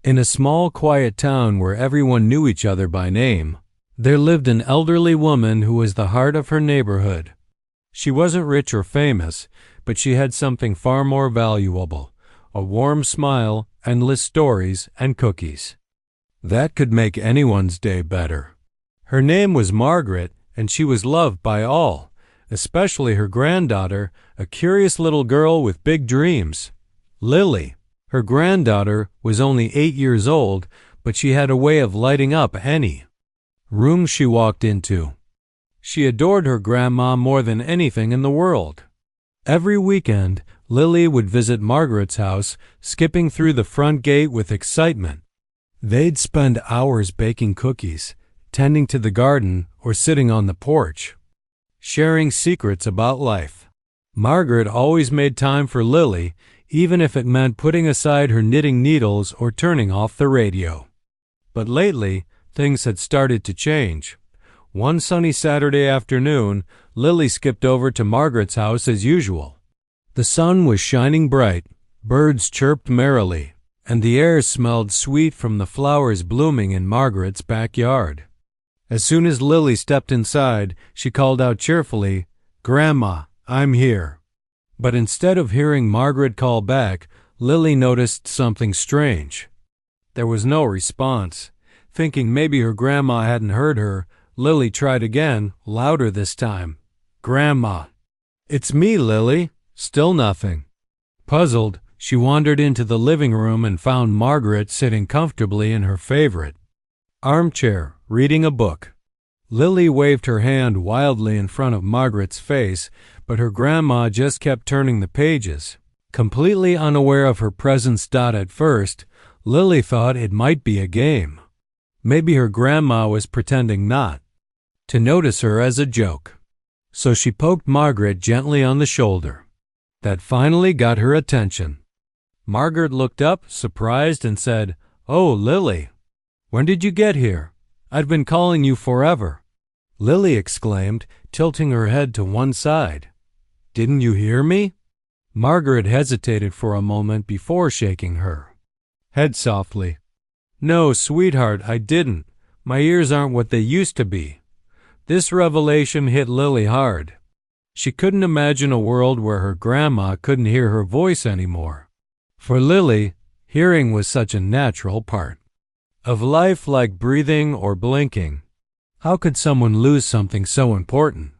In a small, quiet town where everyone knew each other by name, there lived an elderly woman who was the heart of her neighborhood. She wasn't rich or famous, but she had something far more valuable: a warm smile, endless stories, and cookies. That could make anyone's day better. Her name was Margaret, and she was loved by all, especially her granddaughter, a curious little girl with big dreams. Lily, her granddaughter, was only 8 years old, but she had a way of lighting up any room she walked into. She adored her grandma more than anything in the world. Every weekend, Lily would visit Margaret's house, skipping through the front gate with excitement. They'd spend hours baking cookies, tending to the garden, or sitting on the porch, sharing secrets about life. Margaret always made time for Lily, even if it meant putting aside her knitting needles or turning off the radio. But lately, things had started to change. One sunny Saturday afternoon, Lily skipped over to Margaret's house as usual. The sun was shining bright, birds chirped merrily, and the air smelled sweet from the flowers blooming in Margaret's backyard. As soon as Lily stepped inside, she called out cheerfully, "Grandma, I'm here." But instead of hearing Margaret call back, Lily noticed something strange. There was no response. Thinking maybe her grandma hadn't heard her, Lily tried again, louder this time. "Grandma." "It's me, Lily." Still nothing. Puzzled, she wandered into the living room and found Margaret sitting comfortably in her favorite armchair, reading a book. Lily waved her hand wildly in front of Margaret's face, but her grandma just kept turning the pages. Completely unaware of her presence. At first, Lily thought it might be a game. Maybe her grandma was pretending not to notice her as a joke. So she poked Margaret gently on the shoulder. That finally got her attention. Margaret looked up, surprised, and said, "Oh, Lily, when did you get here? I've been calling you forever." Lily exclaimed, tilting her head to one side. "Didn't you hear me?" Margaret hesitated for a moment before shaking her head softly. "No, sweetheart, I didn't. My ears aren't what they used to be." This revelation hit Lily hard. She couldn't imagine a world where her grandma couldn't hear her voice anymore. For Lily, hearing was such a natural part of life, like breathing or blinking. How could someone lose something so important?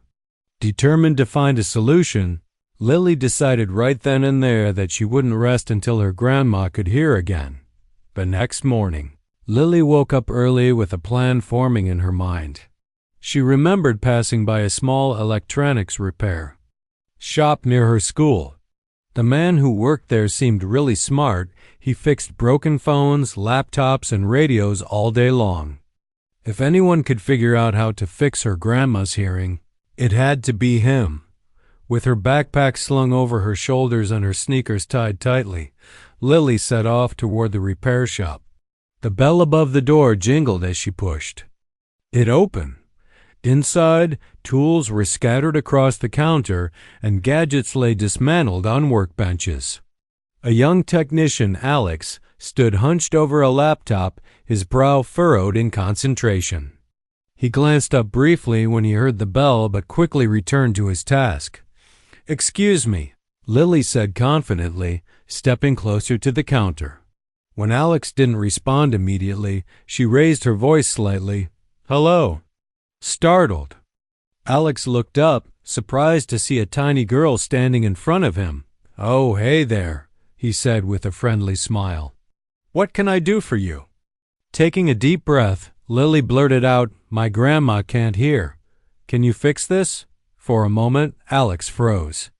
Determined to find a solution, Lily decided right then and there that she wouldn't rest until her grandma could hear again. The next morning, Lily woke up early with a plan forming in her mind. She remembered passing by a small electronics repair shop near her school. The man who worked there seemed really smart. He fixed broken phones, laptops, and radios all day long. If anyone could figure out how to fix her grandma's hearing, it had to be him. With her backpack slung over her shoulders and her sneakers tied tightly, Lily set off toward the repair shop. The bell above the door jingled as she pushed it open. Inside, tools were scattered across the counter and gadgets lay dismantled on workbenches. A young technician, Alex, stood hunched over a laptop, his brow furrowed in concentration. He glanced up briefly when he heard the bell but quickly returned to his task. "Excuse me," Lily said confidently, stepping closer to the counter. When Alex didn't respond immediately, she raised her voice slightly. "Hello." Startled, Alex looked up, surprised to see a tiny girl standing in front of him. "Oh, hey there," he said with a friendly smile. "What can I do for you?" Taking a deep breath, Lily blurted out, "My grandma can't hear. Can you fix this?" For a moment, Alex froze.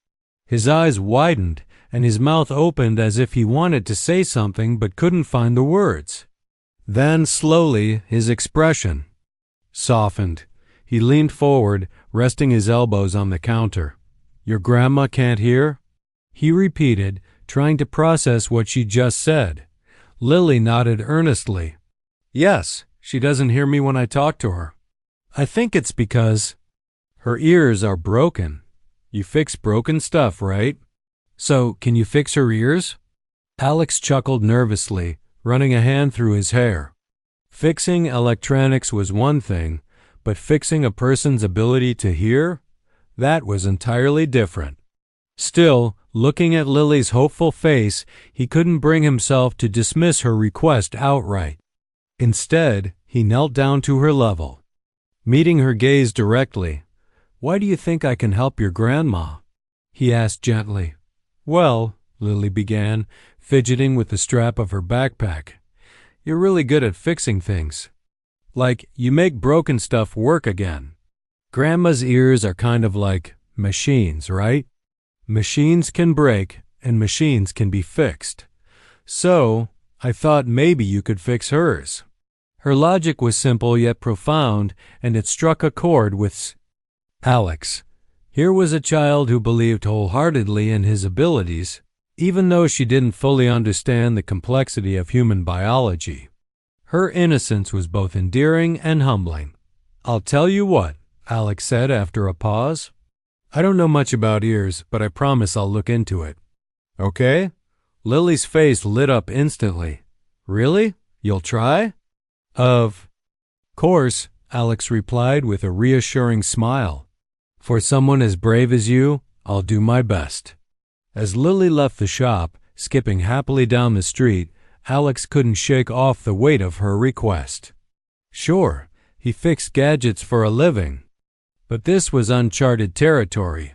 His eyes widened, and his mouth opened as if he wanted to say something but couldn't find the words. Then, slowly, his expression softened. He leaned forward, resting his elbows on the counter. "Your grandma can't hear?" he repeated, trying to process what she just said. Lily nodded earnestly. "Yes, she doesn't hear me when I talk to her. I think it's because her ears are broken. You fix broken stuff, right? So, can you fix her ears?" Alex chuckled nervously, running a hand through his hair. Fixing electronics was one thing, but fixing a person's ability to hear? That was entirely different. Still, looking at Lily's hopeful face, he couldn't bring himself to dismiss her request outright. Instead, he knelt down to her level. Meeting her gaze directly, "Why do you think I can help your grandma?" he asked gently. "Well," Lily began, fidgeting with the strap of her backpack, "you're really good at fixing things. Like, you make broken stuff work again. Grandma's ears are kind of like machines, right? Machines can break, and machines can be fixed. So, I thought maybe you could fix hers." Her logic was simple yet profound, and it struck a chord with Alex. Here was a child who believed wholeheartedly in his abilities, even though she didn't fully understand the complexity of human biology. Her innocence was both endearing and humbling. "I'll tell you what," Alex said after a pause. "I don't know much about ears, but I promise I'll look into it." "Okay?" Lily's face lit up instantly. "Really? You'll try?" "Of course," Alex replied with a reassuring smile. "For someone as brave as you, I'll do my best." As Lily left the shop, skipping happily down the street, Alex couldn't shake off the weight of her request. Sure, he fixed gadgets for a living, but this was uncharted territory.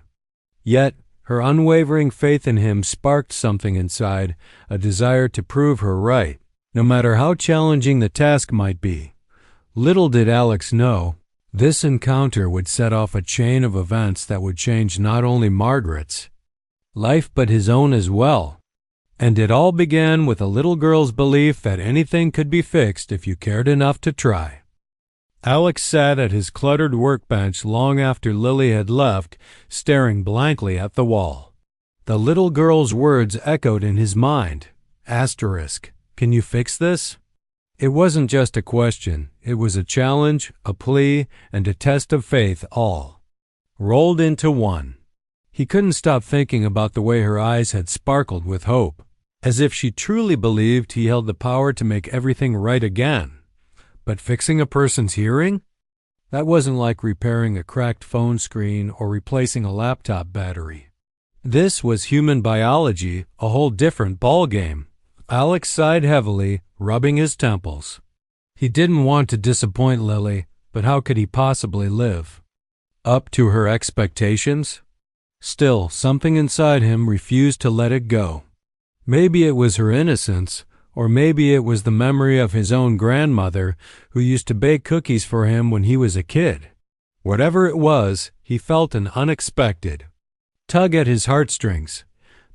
Yet, her unwavering faith in him sparked something inside, a desire to prove her right, no matter how challenging the task might be. Little did Alex know, this encounter would set off a chain of events that would change not only Margaret's life but his own as well. And it all began with a little girl's belief that anything could be fixed if you cared enough to try. Alex sat at his cluttered workbench long after Lily had left, staring blankly at the wall. The little girl's words echoed in his mind. Asterisk. Can you fix this? It wasn't just a question. It was a challenge, a plea, and a test of faith, all rolled into one. He couldn't stop thinking about the way her eyes had sparkled with hope, as if she truly believed he held the power to make everything right again. But fixing a person's hearing? That wasn't like repairing a cracked phone screen or replacing a laptop battery. This was human biology, a whole different ballgame. Alex sighed heavily, rubbing his temples. He didn't want to disappoint Lily, but how could he possibly live up to her expectations? Still, something inside him refused to let it go. Maybe it was her innocence, or maybe it was the memory of his own grandmother who used to bake cookies for him when he was a kid. Whatever it was, he felt an unexpected tug at his heartstrings.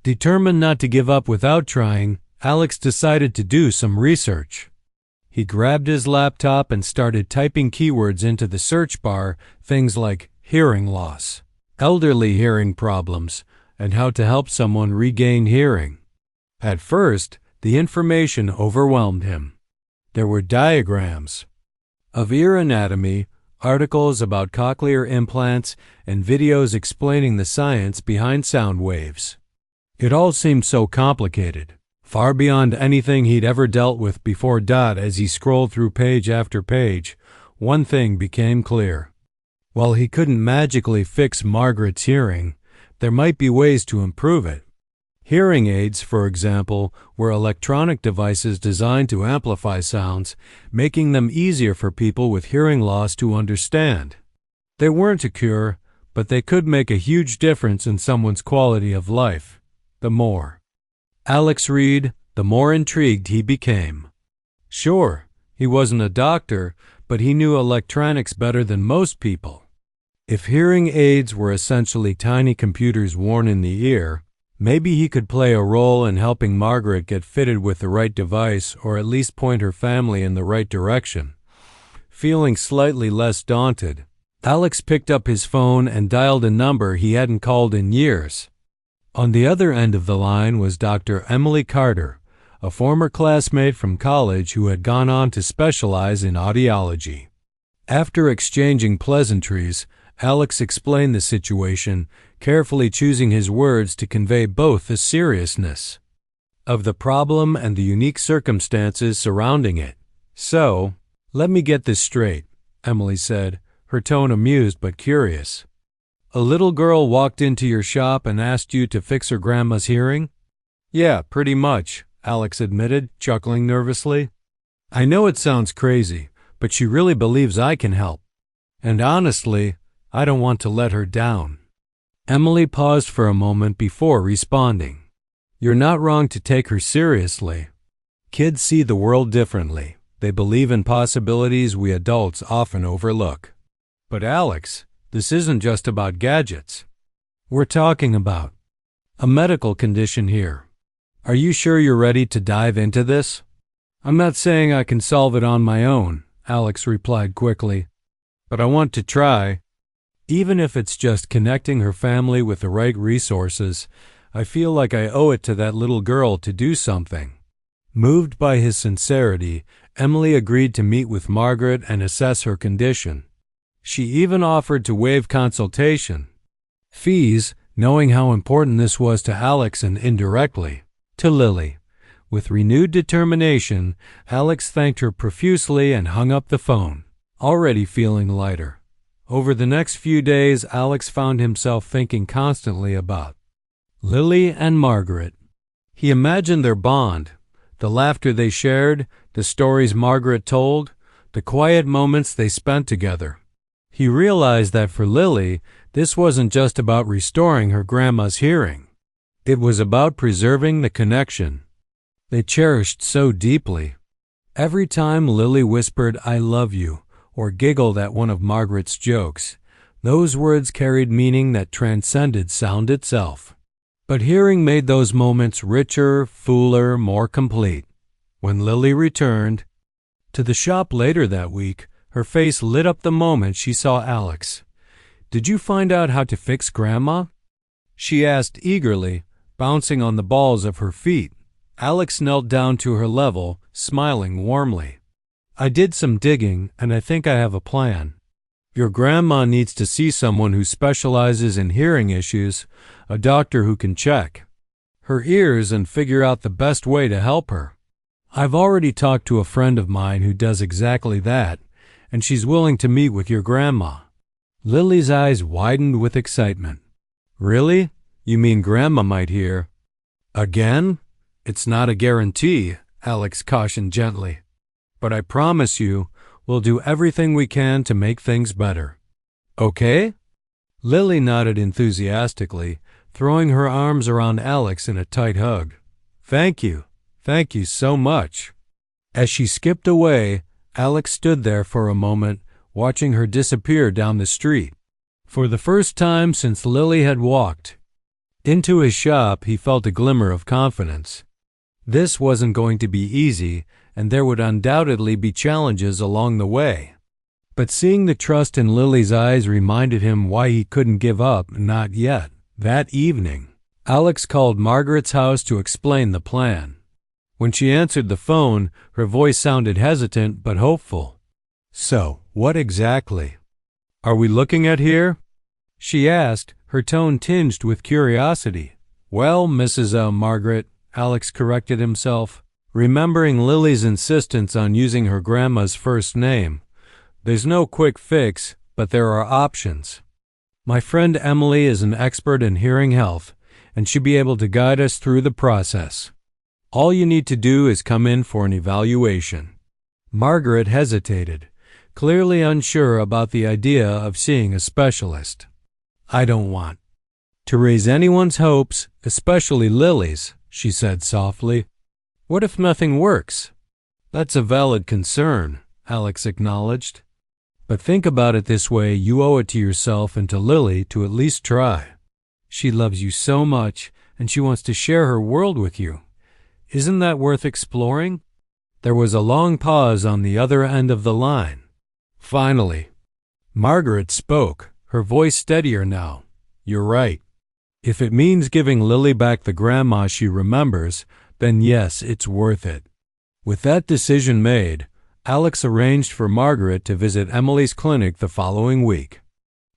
Determined not to give up without trying, Alex decided to do some research. He grabbed his laptop and started typing keywords into the search bar, things like hearing loss, elderly hearing problems, and how to help someone regain hearing. At first, the information overwhelmed him. There were diagrams of ear anatomy, articles about cochlear implants, and videos explaining the science behind sound waves. It all seemed so complicated, far beyond anything he'd ever dealt with before. As he scrolled through page after page, one thing became clear. While he couldn't magically fix Margaret's hearing, there might be ways to improve it. Hearing aids, for example, were electronic devices designed to amplify sounds, making them easier for people with hearing loss to understand. They weren't a cure, but they could make a huge difference in someone's quality of life. The more Alex read, the more intrigued he became. Sure, he wasn't a doctor, but he knew electronics better than most people. If hearing aids were essentially tiny computers worn in the ear, maybe he could play a role in helping Margaret get fitted with the right device, or at least point her family in the right direction. Feeling slightly less daunted, Alex picked up his phone and dialed a number he hadn't called in years. On the other end of the line was Dr. Emily Carter, a former classmate from college who had gone on to specialize in audiology. After exchanging pleasantries, Alex explained the situation, carefully choosing his words to convey both the seriousness of the problem and the unique circumstances surrounding it. So, let me get this straight, Emily said, her tone amused but curious. A little girl walked into your shop and asked you to fix her grandma's hearing? Yeah, pretty much, Alex admitted, chuckling nervously. I know it sounds crazy, but she really believes I can help. And honestly, I don't want to let her down. Emily paused for a moment before responding. You're not wrong to take her seriously. Kids see the world differently. They believe in possibilities we adults often overlook. But Alex, this isn't just about gadgets. We're talking about a medical condition here. Are you sure you're ready to dive into this? I'm not saying I can solve it on my own, Alex replied quickly. But I want to try. Even if it's just connecting her family with the right resources, I feel like I owe it to that little girl to do something. Moved by his sincerity, Emily agreed to meet with Margaret and assess her condition. She even offered to waive consultation fees, knowing how important this was to Alex and indirectly to Lily. With renewed determination, Alex thanked her profusely and hung up the phone, already feeling lighter. Over the next few days, Alex found himself thinking constantly about Lily and Margaret. He imagined their bond, the laughter they shared, the stories Margaret told, the quiet moments they spent together. He realized that for Lily, this wasn't just about restoring her grandma's hearing. It was about preserving the connection they cherished so deeply. Every time Lily whispered, "I love you," or giggled at one of Margaret's jokes, those words carried meaning that transcended sound itself. But hearing made those moments richer, fuller, more complete. When Lily returned to the shop later that week, her face lit up the moment she saw Alex. "Did you find out how to fix Grandma?" she asked eagerly, bouncing on the balls of her feet. Alex knelt down to her level, smiling warmly. "I did some digging, and I think I have a plan. Your grandma needs to see someone who specializes in hearing issues, a doctor who can check her ears and figure out the best way to help her. I've already talked to a friend of mine who does exactly that, and she's willing to meet with your grandma." Lily's eyes widened with excitement. "Really? You mean Grandma might hear again?" "It's not a guarantee," Alex cautioned gently. "But I promise you, we'll do everything we can to make things better." "Okay?" Lily nodded enthusiastically, throwing her arms around Alex in a tight hug. Thank you so much." As she skipped away, Alex stood there for a moment, watching her disappear down the street. For the first time since Lily had walked into his shop, he felt a glimmer of confidence. This wasn't going to be easy, and there would undoubtedly be challenges along the way. But seeing the trust in Lily's eyes reminded him why he couldn't give up, not yet. That evening, Alex called Margaret's house to explain the plan. When she answered the phone, her voice sounded hesitant but hopeful. "So, what exactly are we looking at here?" she asked, her tone tinged with curiosity. "Well, Mrs. Margaret," Alex corrected himself, remembering Lily's insistence on using her grandma's first name. "There's no quick fix, but there are options. My friend Emily is an expert in hearing health, and she'll be able to guide us through the process. All you need to do is come in for an evaluation." Margaret hesitated, clearly unsure about the idea of seeing a specialist. "I don't want to raise anyone's hopes, especially Lily's," she said softly. "What if nothing works?" "That's a valid concern," Alex acknowledged. "But think about it this way, you owe it to yourself and to Lily to at least try. She loves you so much, and she wants to share her world with you. Isn't that worth exploring?" There was a long pause on the other end of the line. Finally, Margaret spoke, her voice steadier now. "You're right. If it means giving Lily back the grandma she remembers, then yes, it's worth it." With that decision made, Alex arranged for Margaret to visit Emily's clinic the following week.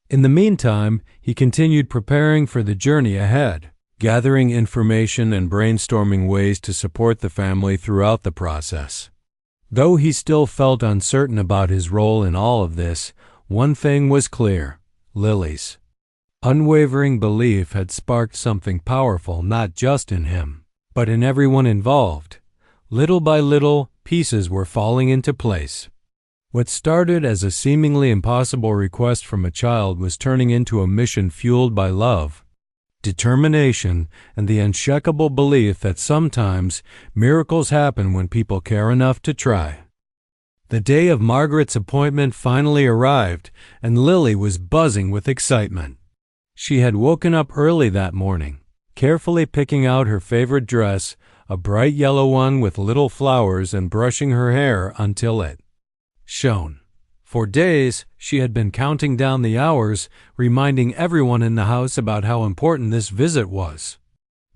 In the meantime, he continued preparing for the journey ahead. gathering information and brainstorming ways to support the family throughout the process. Though he still felt uncertain about his role in all of this, one thing was clear: Lily's unwavering belief had sparked something powerful not just in him, but in everyone involved. Little by little, pieces were falling into place. What started as a seemingly impossible request from a child was turning into a mission fueled by love, determination, and the unshakable belief that sometimes miracles happen when people care enough to try. The day of Margaret's appointment finally arrived, and Lily was buzzing with excitement. She had woken up early that morning, carefully picking out her favorite dress, a bright yellow one with little flowers, and brushing her hair until it shone. For days, she had been counting down the hours, reminding everyone in the house about how important this visit was.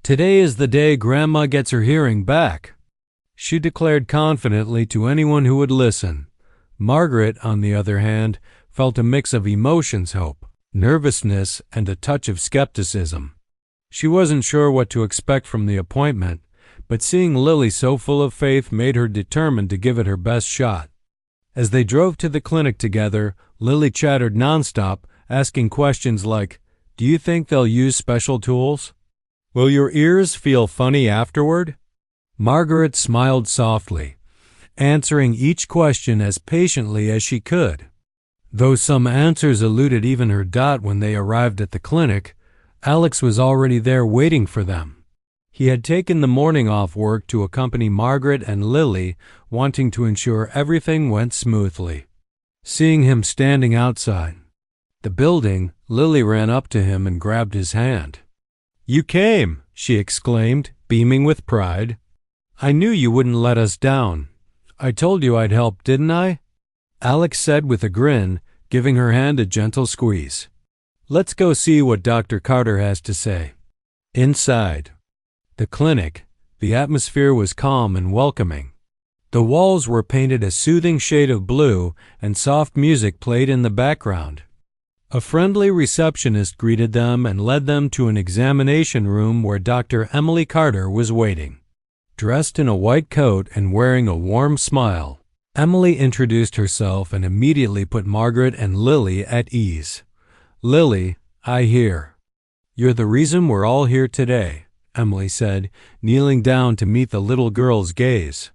"Today is the day Grandma gets her hearing back," she declared confidently to anyone who would listen. Margaret, on the other hand, felt a mix of emotions: hope, nervousness, and a touch of skepticism. She wasn't sure what to expect from the appointment, but seeing Lily so full of faith made her determined to give it her best shot. As they drove to the clinic together, Lily chattered nonstop, asking questions like, "Do you think they'll use special tools? Will your ears feel funny afterward?" Margaret smiled softly, answering each question as patiently as she could. Though some answers eluded even her dot when they arrived at the clinic, Alex was already there waiting for them. He had taken the morning off work to accompany Margaret and Lily, wanting to ensure everything went smoothly. Seeing him standing outside the building, Lily ran up to him and grabbed his hand. "You came," she exclaimed, beaming with pride. "I knew you wouldn't let us down. I told you I'd help, didn't I?" Alex said with a grin, giving her hand a gentle squeeze. "Let's go see what Dr. Carter has to say." Inside the clinic, the atmosphere was calm and welcoming. The walls were painted a soothing shade of blue, and soft music played in the background. A friendly receptionist greeted them and led them to an examination room where Dr. Emily Carter was waiting. Dressed in a white coat and wearing a warm smile, Emily introduced herself and immediately put Margaret and Lily at ease. "Lily, I hear you're the reason we're all here today," Emily said, kneeling down to meet the little girl's gaze.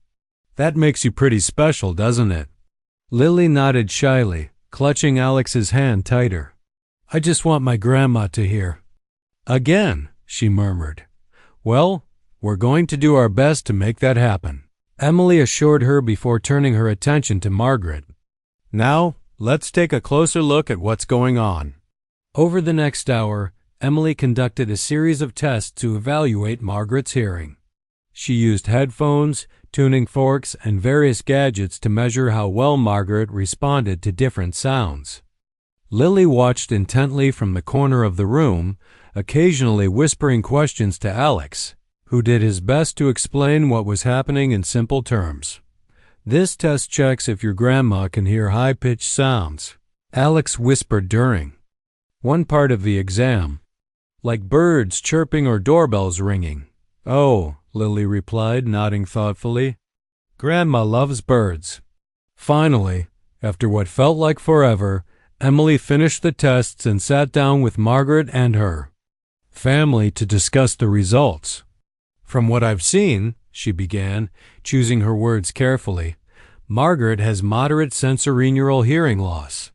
"That makes you pretty special, doesn't it?" Lily nodded shyly, clutching Alex's hand tighter. "I just want my grandma to hear." "Again," she murmured. "Well, we're going to do our best to make that happen," Emily assured her before turning her attention to Margaret. "Now, let's take a closer look at what's going on." Over the next hour, Emily conducted a series of tests to evaluate Margaret's hearing. She used headphones, tuning forks, and various gadgets to measure how well Margaret responded to different sounds. Lily watched intently from the corner of the room, occasionally whispering questions to Alex, who did his best to explain what was happening in simple terms. "This test checks if your grandma can hear high-pitched sounds," Alex whispered during one part of the exam, "like birds chirping or doorbells ringing." "Oh," Lily replied, nodding thoughtfully. "Grandma loves birds." Finally, after what felt like forever, Emily finished the tests and sat down with Margaret and her family to discuss the results. "From what I've seen," she began, choosing her words carefully, "Margaret has moderate sensorineural hearing loss.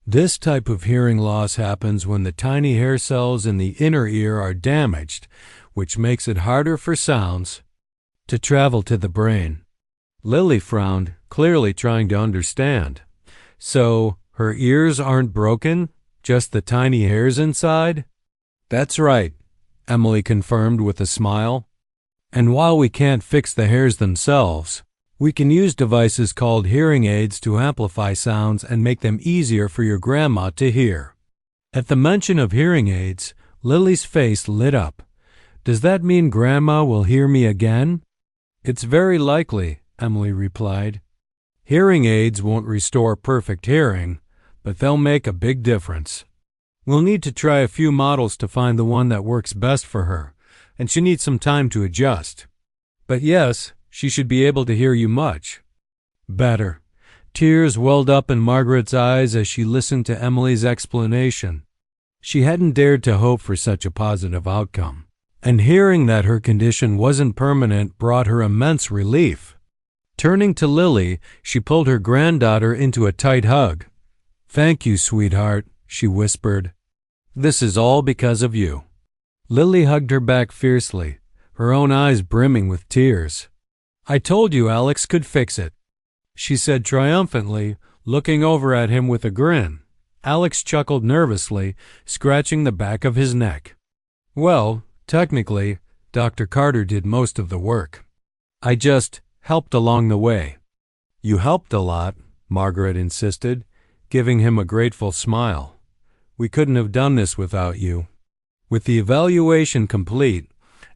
This type of hearing loss happens when the tiny hair cells in the inner ear are damaged, which makes it harder for sounds to travel to the brain." Lily frowned, clearly trying to understand. "So, her ears aren't broken, just the tiny hairs inside?" "That's right," Emily confirmed with a smile. "And while we can't fix the hairs themselves, we can use devices called hearing aids to amplify sounds and make them easier for your grandma to hear." At the mention of hearing aids, Lily's face lit up. "Does that mean Grandma will hear me again?" "It's very likely," Emily replied. "Hearing aids won't restore perfect hearing, but they'll make a big difference. We'll need to try a few models to find the one that works best for her, and she needs some time to adjust. But yes, she should be able to hear you much better." Tears welled up in Margaret's eyes as she listened to Emily's explanation. She hadn't dared to hope for such a positive outcome, and hearing that her condition wasn't permanent brought her immense relief. Turning to Lily, she pulled her granddaughter into a tight hug. "Thank you, sweetheart," she whispered. "This is all because of you." Lily hugged her back fiercely, her own eyes brimming with tears. "I told you Alex could fix it," she said triumphantly, looking over at him with a grin. Alex chuckled nervously, scratching the back of his neck. "Well, technically, Dr. Carter did most of the work. I just helped along the way." "You helped a lot," Margaret insisted, giving him a grateful smile. "We couldn't have done this without you." With the evaluation complete,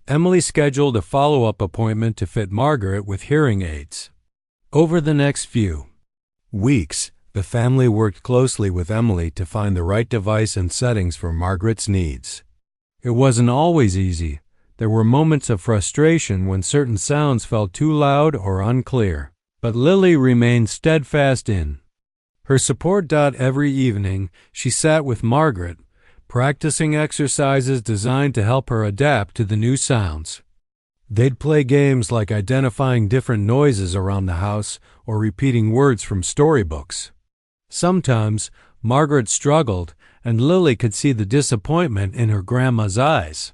Emily scheduled a follow-up appointment to fit Margaret with hearing aids. Over the next few weeks, the family worked closely with Emily to find the right device and settings for Margaret's needs. It wasn't always easy. There were moments of frustration when certain sounds felt too loud or unclear, but Lily remained steadfast in her support. Every evening, she sat with Margaret, practicing exercises designed to help her adapt to the new sounds. They'd play games like identifying different noises around the house or repeating words from storybooks. Sometimes, Margaret struggled, and Lily could see the disappointment in her grandma's eyes.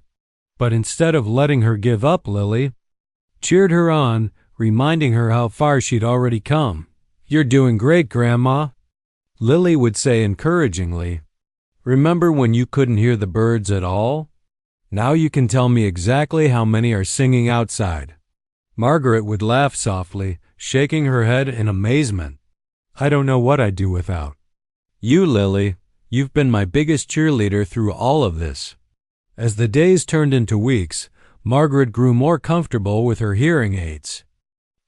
But instead of letting her give up, Lily cheered her on, reminding her how far she'd already come. "You're doing great, Grandma," Lily would say encouragingly. "Remember when you couldn't hear the birds at all? Now you can tell me exactly how many are singing outside." Margaret would laugh softly, shaking her head in amazement. "I don't know what I'd do without you, Lily. You've been my biggest cheerleader through all of this." As the days turned into weeks, Margaret grew more comfortable with her hearing aids.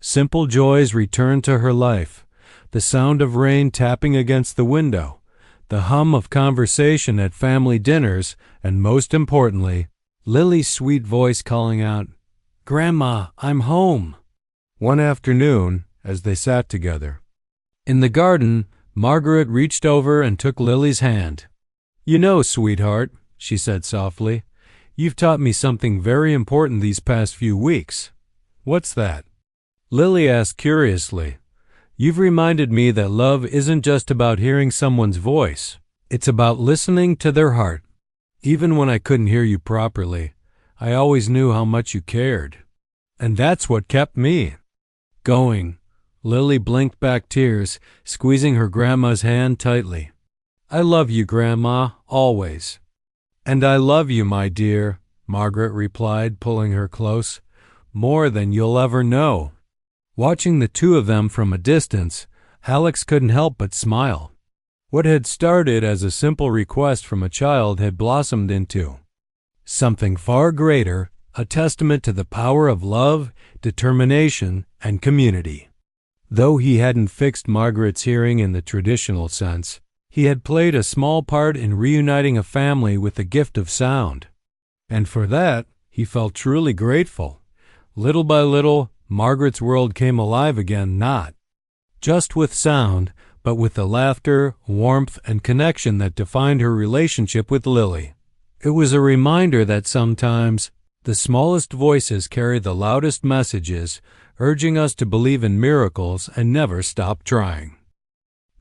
Simple joys returned to her life: the sound of rain tapping against the window, the hum of conversation at family dinners, and most importantly, Lily's sweet voice calling out, "Grandma, I'm home." One afternoon, as they sat together in the garden, Margaret reached over and took Lily's hand. "You know, sweetheart," she said softly, "you've taught me something very important these past few weeks." "What's that?" Lily asked curiously. "You've reminded me that love isn't just about hearing someone's voice. It's about listening to their heart. Even when I couldn't hear you properly, I always knew how much you cared. And that's what kept me going." Lily blinked back tears, squeezing her grandma's hand tightly. "I love you, Grandma, always." "And I love you, my dear," Margaret replied, pulling her close, "more than you'll ever know." Watching the two of them from a distance, Alex couldn't help but smile. What had started as a simple request from a child had blossomed into something far greater, a testament to the power of love, determination, and community. Though he hadn't fixed Margaret's hearing in the traditional sense, he had played a small part in reuniting a family with the gift of sound. And for that, he felt truly grateful. Little by little, Margaret's world came alive again, not just with sound, but with the laughter, warmth, and connection that defined her relationship with Lily. It was a reminder that sometimes the smallest voices carry the loudest messages, urging us to believe in miracles and never stop trying.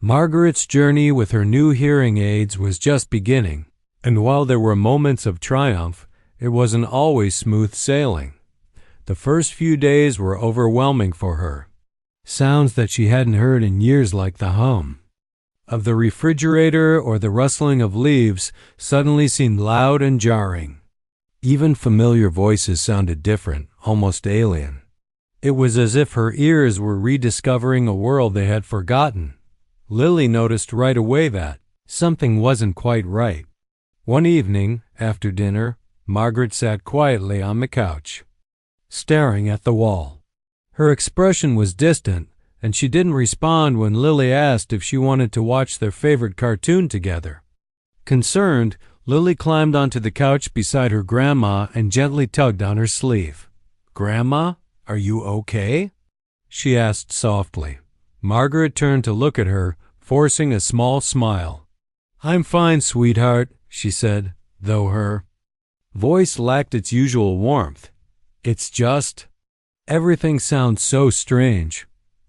Margaret's journey with her new hearing aids was just beginning, and while there were moments of triumph, it wasn't always smooth sailing. The first few days were overwhelming for her. Sounds that she hadn't heard in years, like the hum of the refrigerator or the rustling of leaves, suddenly seemed loud and jarring. Even familiar voices sounded different, almost alien. It was as if her ears were rediscovering a world they had forgotten. Lily noticed right away that something wasn't quite right. One evening, after dinner, Margaret sat quietly on the couch, staring at the wall. Her expression was distant, and she didn't respond when Lily asked if she wanted to watch their favorite cartoon together. Concerned, Lily climbed onto the couch beside her grandma and gently tugged on her sleeve. "Grandma, are you okay?" she asked softly. Margaret turned to look at her, forcing a small smile. "I'm fine, sweetheart," she said, though her voice lacked its usual warmth. "It's just, everything sounds so strange.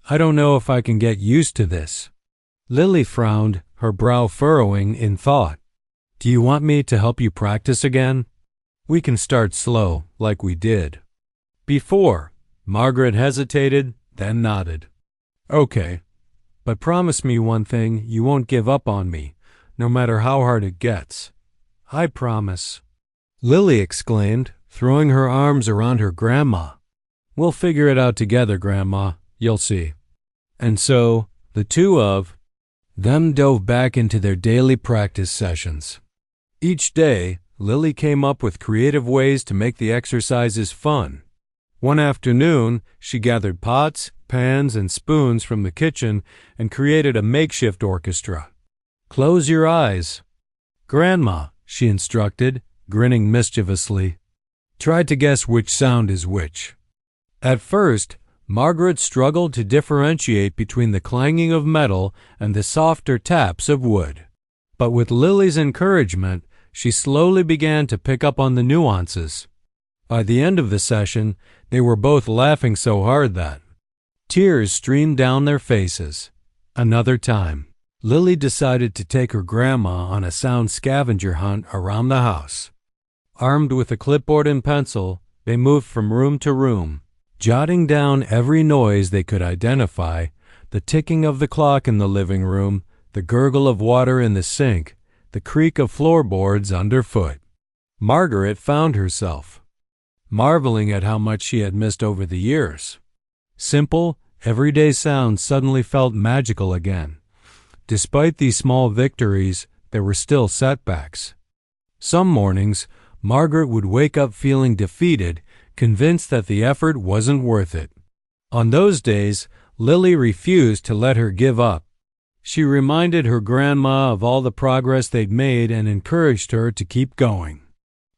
I don't know if I can get used to this." Lily frowned, her brow furrowing in thought. "Do you want me to help you practice again? We can start slow, like we did before." Margaret hesitated, then nodded. "Okay, but promise me one thing, you won't give up on me, no matter how hard it gets." "I promise," Lily exclaimed, throwing her arms around her grandma. "We'll figure it out together, Grandma. You'll see." And so, the two of them dove back into their daily practice sessions. Each day, Lily came up with creative ways to make the exercises fun. One afternoon, she gathered pots, pans, and spoons from the kitchen and created a makeshift orchestra. "Close your eyes, Grandma," she instructed, grinning mischievously. "Try to guess which sound is which." At first, Margaret struggled to differentiate between the clanging of metal and the softer taps of wood. But with Lily's encouragement, she slowly began to pick up on the nuances. By the end of the session, they were both laughing so hard that tears streamed down their faces. Another time, Lily decided to take her grandma on a sound scavenger hunt around the house. Armed with a clipboard and pencil, they moved from room to room, jotting down every noise they could identify: the ticking of the clock in the living room, the gurgle of water in the sink, the creak of floorboards underfoot. Margaret found herself marveling at how much she had missed over the years. Simple, everyday sounds suddenly felt magical again. Despite these small victories, there were still setbacks. Some mornings, Margaret would wake up feeling defeated, convinced that the effort wasn't worth it. On those days, Lily refused to let her give up. She reminded her grandma of all the progress they'd made and encouraged her to keep going.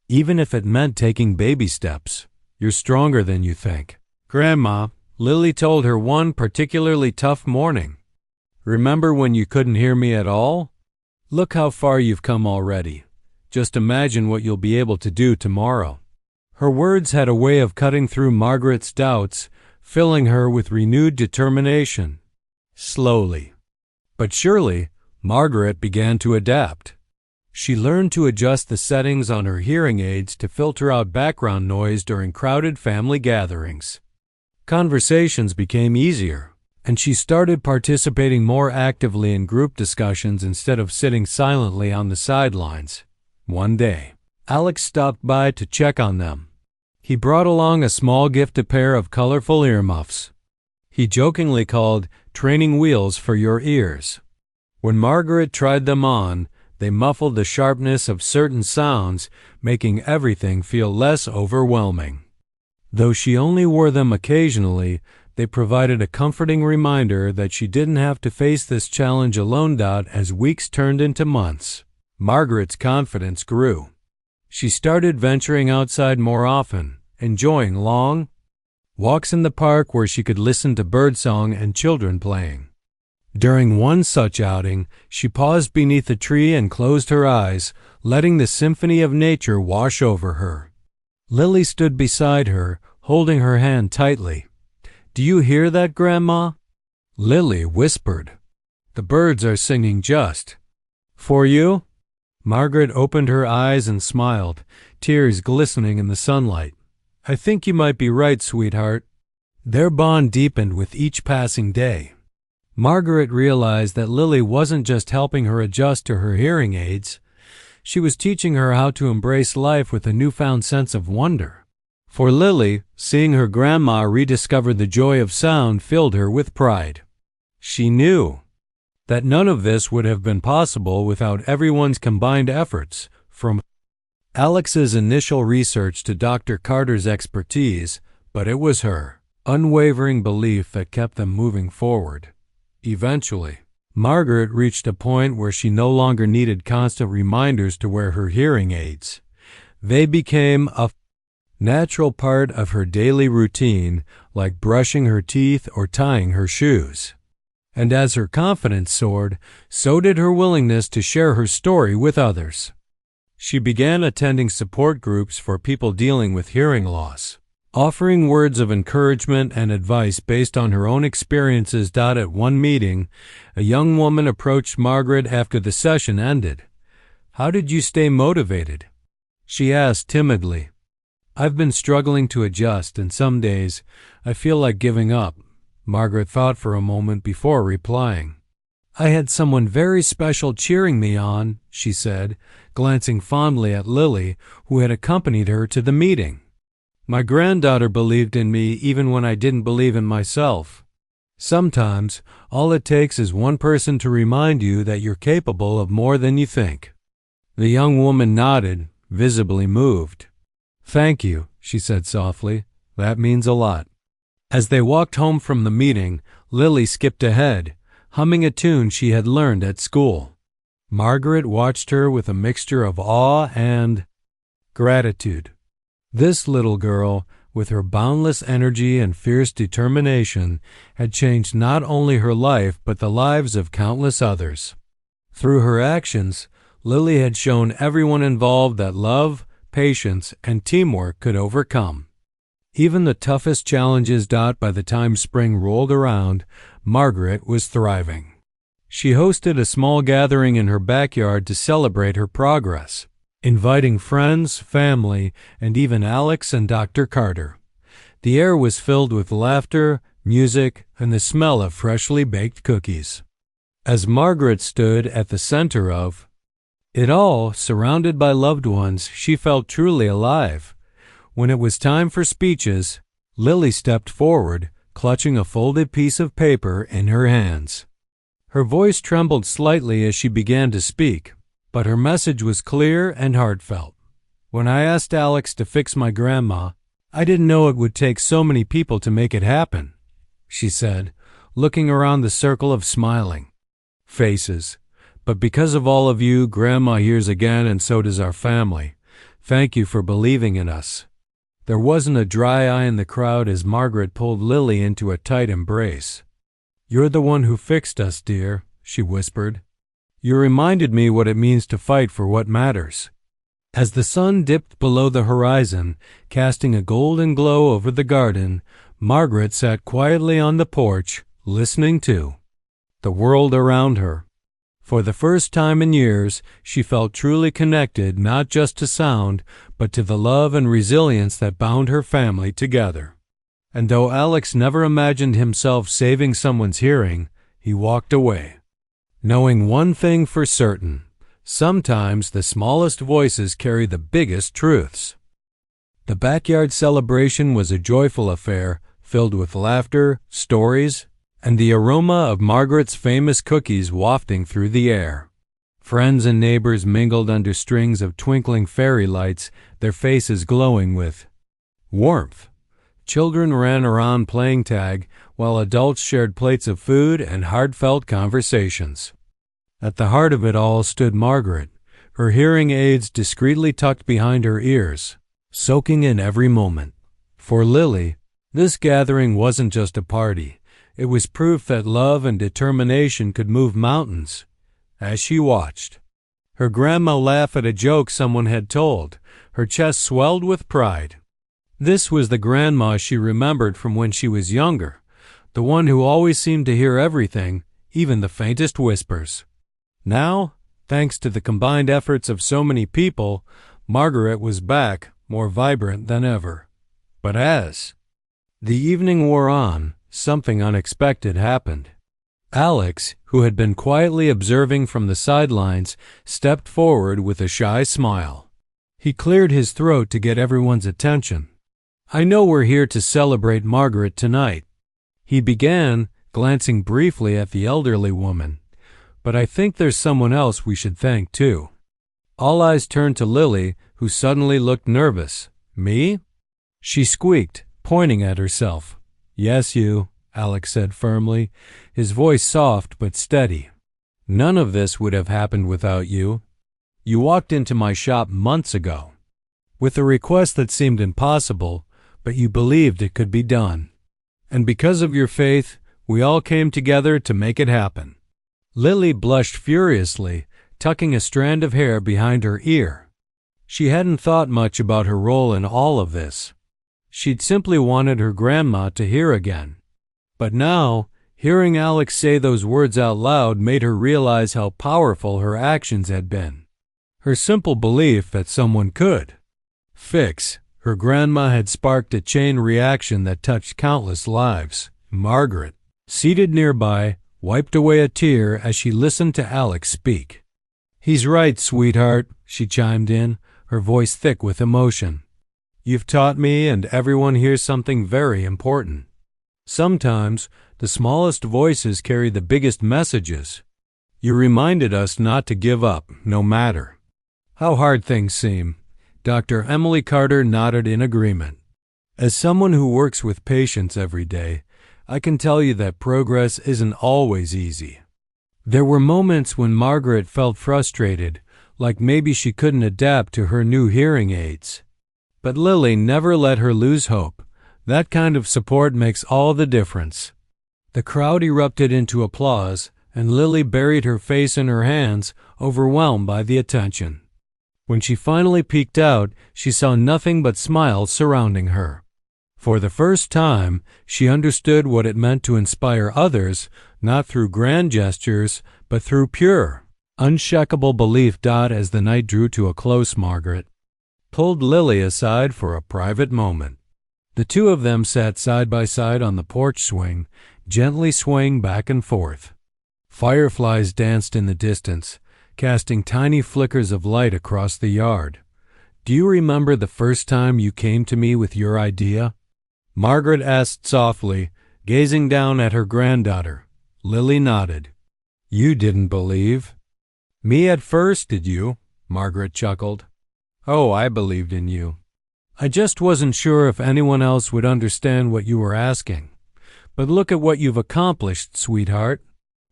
Even if it meant taking baby steps. "You're stronger than you think, Grandma," Lily told her one particularly tough morning. "Remember when you couldn't hear me at all? Look how far you've come already. Just imagine what you'll be able to do tomorrow." Her words had a way of cutting through Margaret's doubts, filling her with renewed determination. Slowly, but surely, Margaret began to adapt. She learned to adjust the settings on her hearing aids to filter out background noise during crowded family gatherings. Conversations became easier, and she started participating more actively in group discussions instead of sitting silently on the sidelines. One day, Alex stopped by to check on them. He brought along a small gift, a pair of colorful earmuffs. He jokingly called "training wheels for your ears." When Margaret tried them on, they muffled the sharpness of certain sounds, making everything feel less overwhelming. Though she only wore them occasionally, they provided a comforting reminder that she didn't have to face this challenge alone. As weeks turned into months, Margaret's confidence grew. She started venturing outside more often, enjoying long walks in the park where she could listen to birdsong and children playing. During one such outing, she paused beneath a tree and closed her eyes, letting the symphony of nature wash over her. Lily stood beside her, holding her hand tightly. "Do you hear that, Grandma?" Lily whispered. "The birds are singing just for you." Margaret opened her eyes and smiled, tears glistening in the sunlight. "I think you might be right, sweetheart." Their bond deepened with each passing day. Margaret realized that Lily wasn't just helping her adjust to her hearing aids. She was teaching her how to embrace life with a newfound sense of wonder. For Lily, seeing her grandma rediscover the joy of sound filled her with pride. She knew that none of this would have been possible without everyone's combined efforts, from Alex's initial research to Dr. Carter's expertise, but it was her unwavering belief that kept them moving forward. Eventually, Margaret reached a point where she no longer needed constant reminders to wear her hearing aids. They became a natural part of her daily routine, like brushing her teeth or tying her shoes. And as her confidence soared, so did her willingness to share her story with others. She began attending support groups for people dealing with hearing loss, offering words of encouragement and advice based on her own experiences. At one meeting, a young woman approached Margaret after the session ended. "How did you stay motivated?" she asked timidly. "I've been struggling to adjust, and some days I feel like giving up." Margaret thought for a moment before replying. "I had someone very special cheering me on," she said, glancing fondly at Lily, who had accompanied her to the meeting. "My granddaughter believed in me even when I didn't believe in myself. Sometimes all it takes is one person to remind you that you're capable of more than you think." The young woman nodded, visibly moved. "Thank you," she said softly. "That means a lot." As they walked home from the meeting, Lily skipped ahead, humming a tune she had learned at school. Margaret watched her with a mixture of awe and gratitude. This little girl, with her boundless energy and fierce determination, had changed not only her life but the lives of countless others. Through her actions, Lily had shown everyone involved that love, patience, and teamwork could overcome even the toughest challenges. By the time spring rolled around, Margaret was thriving. She hosted a small gathering in her backyard to celebrate her progress, inviting friends, family, and even Alex and Dr. Carter. The air was filled with laughter, music, and the smell of freshly baked cookies. As Margaret stood at the center of it all, surrounded by loved ones, she felt truly alive. When it was time for speeches, Lily stepped forward, clutching a folded piece of paper in her hands. Her voice trembled slightly as she began to speak, but her message was clear and heartfelt. "When I asked Alex to fix my grandma, I didn't know it would take so many people to make it happen," she said, looking around the circle of smiling faces. "But because of all of you, Grandma hears again, and so does our family. Thank you for believing in us." There wasn't a dry eye in the crowd as Margaret pulled Lily into a tight embrace. "You're the one who fixed us, dear," she whispered. "You reminded me what it means to fight for what matters." As the sun dipped below the horizon, casting a golden glow over the garden, Margaret sat quietly on the porch, listening to the world around her. For the first time in years, she felt truly connected not just to sound, but to the love and resilience that bound her family together. And though Alex never imagined himself saving someone's hearing, he walked away, knowing one thing for certain: sometimes the smallest voices carry the biggest truths. The backyard celebration was a joyful affair, filled with laughter, stories, and the aroma of Margaret's famous cookies wafting through the air. Friends and neighbors mingled under strings of twinkling fairy lights, their faces glowing with warmth. Children ran around playing tag, while adults shared plates of food and heartfelt conversations. At the heart of it all stood Margaret, her hearing aids discreetly tucked behind her ears, soaking in every moment. For Lily, this gathering wasn't just a party. It was proof that love and determination could move mountains. As she watched her grandma laugh at a joke someone had told, her chest swelled with pride. This was the grandma she remembered from when she was younger, the one who always seemed to hear everything, even the faintest whispers. Now, thanks to the combined efforts of so many people, Margaret was back, more vibrant than ever. But as the evening wore on, something unexpected happened. Alex, who had been quietly observing from the sidelines, stepped forward with a shy smile. He cleared his throat to get everyone's attention. "I know we're here to celebrate Margaret tonight," he began, glancing briefly at the elderly woman. "But I think there's someone else we should thank too." All eyes turned to Lily, who suddenly looked nervous. "Me?" she squeaked, pointing at herself. "Yes, you," Alex said firmly, his voice soft but steady. None of this would have happened without you. You walked into my shop months ago with a request that seemed impossible, but you believed it could be done. And because of your faith, we all came together to make it happen." Lily blushed furiously, tucking a strand of hair behind her ear. She hadn't thought much about her role in all of this. She'd simply wanted her grandma to hear again. But now, hearing Alex say those words out loud made her realize how powerful her actions had been. Her simple belief that someone could fix her grandma had sparked a chain reaction that touched countless lives. Margaret, seated nearby, wiped away a tear as she listened to Alex speak. "He's right, sweetheart," she chimed in, her voice thick with emotion. "You've taught me and everyone here something very important. Sometimes the smallest voices carry the biggest messages. You reminded us not to give up, no matter how hard things seem." Dr. Emily Carter nodded in agreement. "As someone who works with patients every day, I can tell you that progress isn't always easy." There were moments when Margaret felt frustrated, like maybe she couldn't adapt to her new hearing aids. But Lily never let her lose hope. That kind of support makes all the difference. The crowd erupted into applause, and Lily buried her face in her hands, overwhelmed by the attention. When she finally peeked out, she saw nothing but smiles surrounding her. For the first time, she understood what it meant to inspire others, not through grand gestures, but through pure, unshakable belief. As the night drew to a close, Margaret pulled Lily aside for a private moment. The two of them sat side by side on the porch swing, gently swaying back and forth. Fireflies danced in the distance, casting tiny flickers of light across the yard. "Do you remember the first time you came to me with your idea?" Margaret asked softly, gazing down at her granddaughter. Lily nodded. "You didn't believe me at first, did you?" Margaret chuckled. "Oh, I believed in you. I just wasn't sure if anyone else would understand what you were asking. But look at what you've accomplished, sweetheart.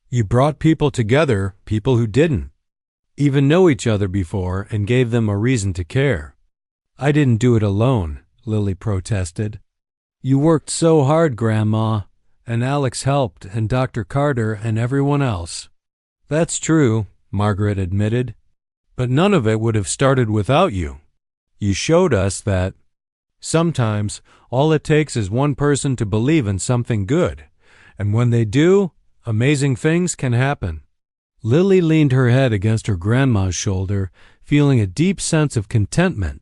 You brought people together, people who didn't even know each other before, and gave them a reason to care." "I didn't do it alone," Lily protested. "You worked so hard, Grandma, and Alex helped, and Dr. Carter and everyone else." "That's true," Margaret admitted. "But none of it would have started without you. You showed us that sometimes all it takes is one person to believe in something good, and when they do, amazing things can happen." Lily leaned her head against her grandma's shoulder, feeling a deep sense of contentment.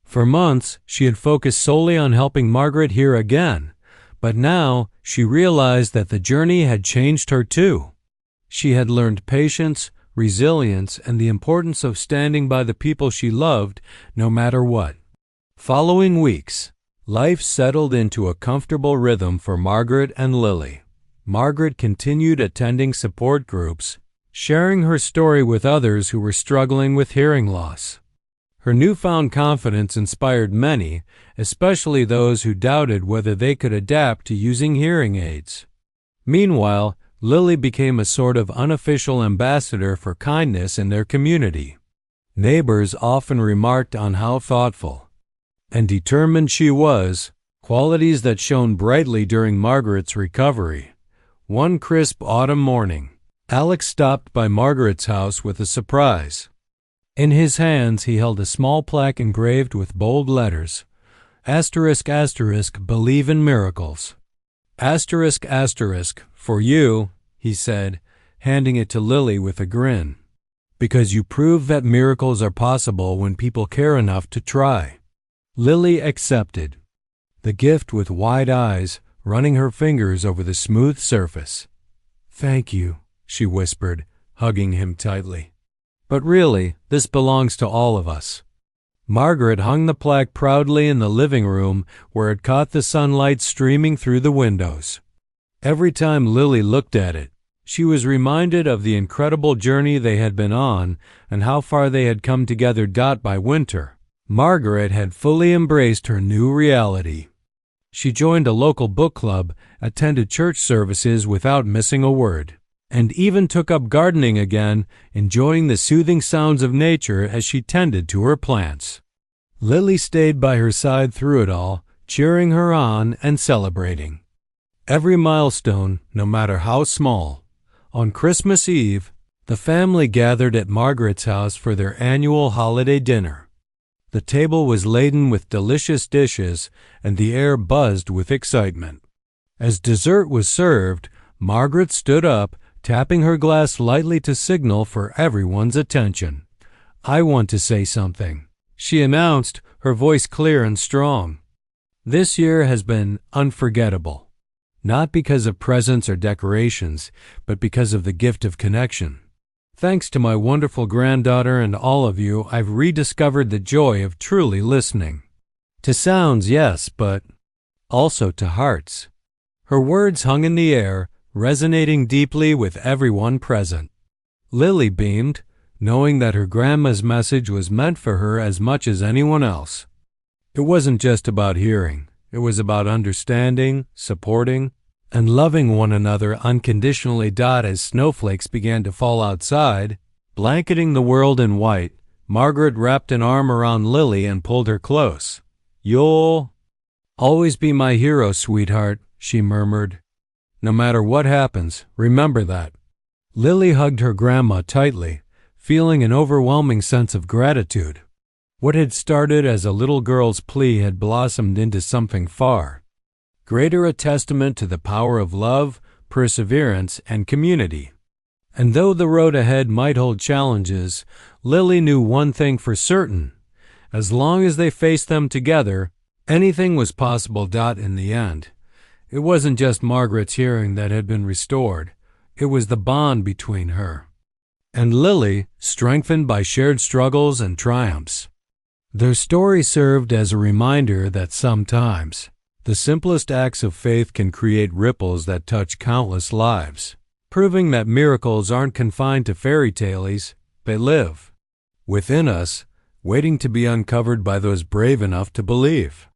For months, she had focused solely on helping Margaret hear again, but now she realized that the journey had changed her too. She had learned patience, resilience, and the importance of standing by the people she loved, no matter what. Following weeks, life settled into a comfortable rhythm for Margaret and Lily. Margaret continued attending support groups, sharing her story with others who were struggling with hearing loss. Her newfound confidence inspired many, especially those who doubted whether they could adapt to using hearing aids. Meanwhile, Lily became a sort of unofficial ambassador for kindness in their community. Neighbors often remarked on how thoughtful and determined she was, qualities that shone brightly during Margaret's recovery. One crisp autumn morning, Alex stopped by Margaret's house with a surprise. In his hands he held a small plaque engraved with bold letters, ***, believe in miracles. ***, for you, he said, handing it to Lily with a grin, because you prove that miracles are possible when people care enough to try. Lily accepted the gift with wide eyes, running her fingers over the smooth surface. "Thank you," she whispered, hugging him tightly. "But really, this belongs to all of us." Margaret hung the plaque proudly in the living room where it caught the sunlight streaming through the windows. Every time Lily looked at it, she was reminded of the incredible journey they had been on and how far they had come together. By winter, Margaret had fully embraced her new reality. She joined a local book club, attended church services without missing a word, and even took up gardening again, enjoying the soothing sounds of nature as she tended to her plants. Lily stayed by her side through it all, cheering her on and celebrating every milestone, no matter how small. On Christmas Eve, the family gathered at Margaret's house for their annual holiday dinner. The table was laden with delicious dishes, and the air buzzed with excitement. As dessert was served, Margaret stood up, tapping her glass lightly to signal for everyone's attention. "I want to say something," she announced, her voice clear and strong. "This year has been unforgettable. Not because of presents or decorations, but because of the gift of connection. Thanks to my wonderful granddaughter and all of you, I've rediscovered the joy of truly listening. To sounds, yes, but also to hearts." Her words hung in the air, resonating deeply with everyone present. Lily beamed, knowing that her grandma's message was meant for her as much as anyone else. It wasn't just about hearing. It was about understanding, supporting, and loving one another unconditionally. As snowflakes began to fall outside, blanketing the world in white, Margaret wrapped an arm around Lily and pulled her close. "You'll always be my hero, sweetheart," she murmured. "No matter what happens, remember that." Lily hugged her grandma tightly, feeling an overwhelming sense of gratitude. What had started as a little girl's plea had blossomed into something far greater, a testament to the power of love, perseverance, and community. And though the road ahead might hold challenges, Lily knew one thing for certain: as long as they faced them together, anything was possible. In the end, it wasn't just Margaret's hearing that had been restored. It was the bond between her and Lily, strengthened by shared struggles and triumphs. Their story served as a reminder that sometimes the simplest acts of faith can create ripples that touch countless lives, proving that miracles aren't confined to fairy tales. They live within us, waiting to be uncovered by those brave enough to believe.